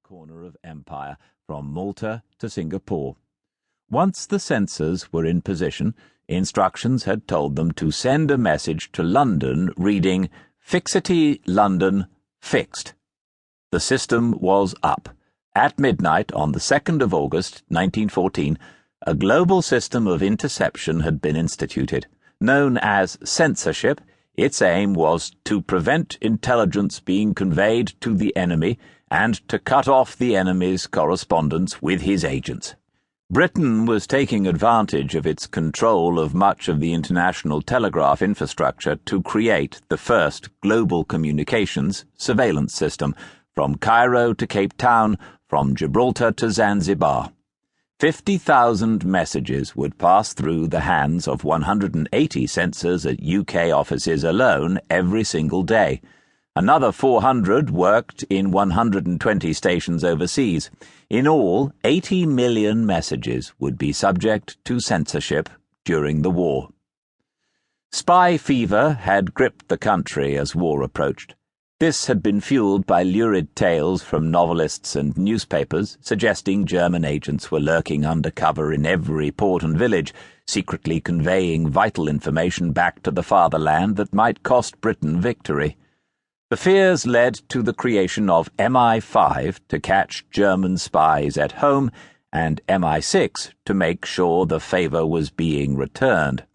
corner of empire, from Malta to Singapore. Once the censors were in position, instructions had told them to send a message to London reading, "Fixity London, fixed." The system was up. At midnight on the 2nd of August, 1914, a global system of interception had been instituted. Known as censorship, its aim was to prevent intelligence being conveyed to the enemy and to cut off the enemy's correspondence with his agents. Britain was taking advantage of its control of much of the international telegraph infrastructure to create the first global communications surveillance system, from Cairo to Cape Town, from Gibraltar to Zanzibar. 50,000 messages would pass through the hands of 180 censors at UK offices alone every single day. Another 400 worked in 120 stations overseas. In all, 80 million messages would be subject to censorship during the war. Spy fever had gripped the country as war approached. This had been fueled by lurid tales from novelists and newspapers suggesting German agents were lurking undercover in every port and village, secretly conveying vital information back to the fatherland that might cost Britain victory. The fears led to the creation of MI5 to catch German spies at home and MI6 to make sure the favor was being returned.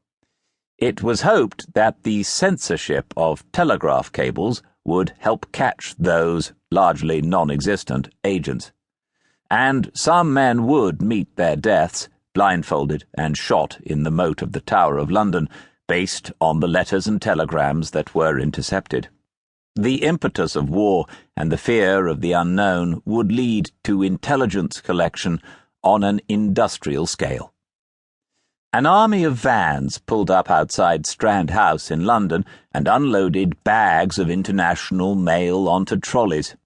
It was hoped that the censorship of telegraph cables would help catch those largely non-existent agents. And some men would meet their deaths, blindfolded and shot in the moat of the Tower of London, based on the letters and telegrams that were intercepted. The impetus of war and the fear of the unknown would lead to intelligence collection on an industrial scale. An army of vans pulled up outside Strand House in London and unloaded bags of international mail onto trolleys.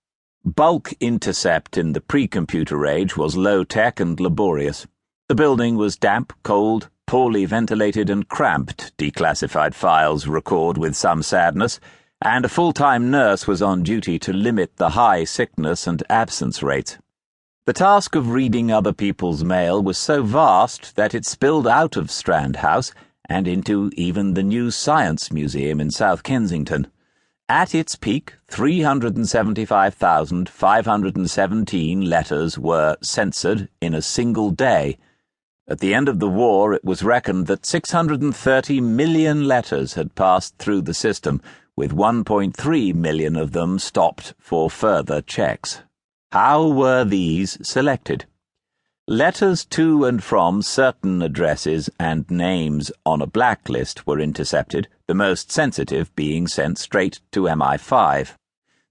Bulk intercept in the pre-computer age was low-tech and laborious. The building was damp, cold, poorly ventilated and cramped, declassified files record with some sadness, and a full-time nurse was on duty to limit the high sickness and absence rates. The task of reading other people's mail was so vast that it spilled out of Strand House and into even the new Science Museum in South Kensington. At its peak, 375,517 letters were censored in a single day. At the end of the war, it was reckoned that 630 million letters had passed through the system, with 1.3 million of them stopped for further checks. How were these selected? Letters to and from certain addresses and names on a blacklist were intercepted, the most sensitive being sent straight to MI5.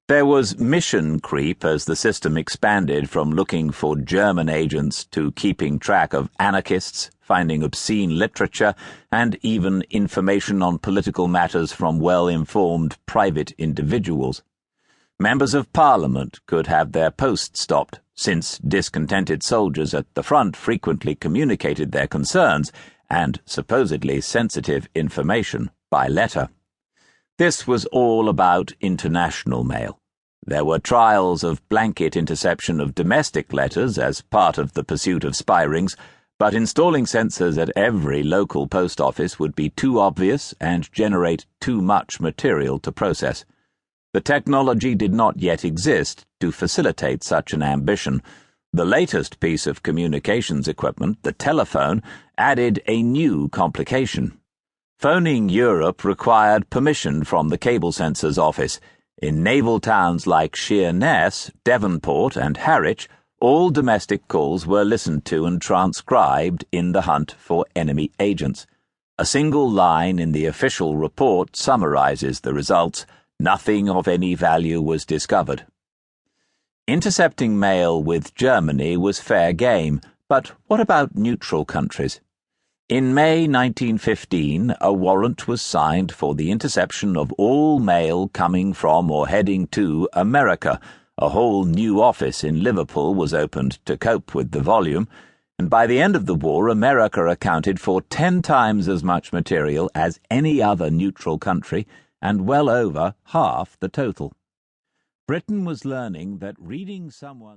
There was mission creep as the system expanded from looking for German agents to keeping track of anarchists, finding obscene literature, and even information on political matters from well-informed private individuals. Members of Parliament could have their posts stopped, since discontented soldiers at the front frequently communicated their concerns and supposedly sensitive information by letter. This was all about international mail. There were trials of blanket interception of domestic letters as part of the pursuit of spy rings, but installing censors at every local post office would be too obvious and generate too much material to process. The technology did not yet exist to facilitate such an ambition. The latest piece of communications equipment, the telephone, added a new complication. Phoning Europe required permission from the cable censor's office. In naval towns like Sheerness, Devonport, and Harwich, all domestic calls were listened to and transcribed in the hunt for enemy agents. A single line in the official report summarizes the results. Nothing of any value was discovered. Intercepting mail with Germany was fair game, but what about neutral countries? In May 1915, a warrant was signed for the interception of all mail coming from or heading to America. A whole new office in Liverpool was opened to cope with the volume, and by the end of the war, America accounted for 10 times as much material as any other neutral country, and well over half the total. Britain was learning that reading someone's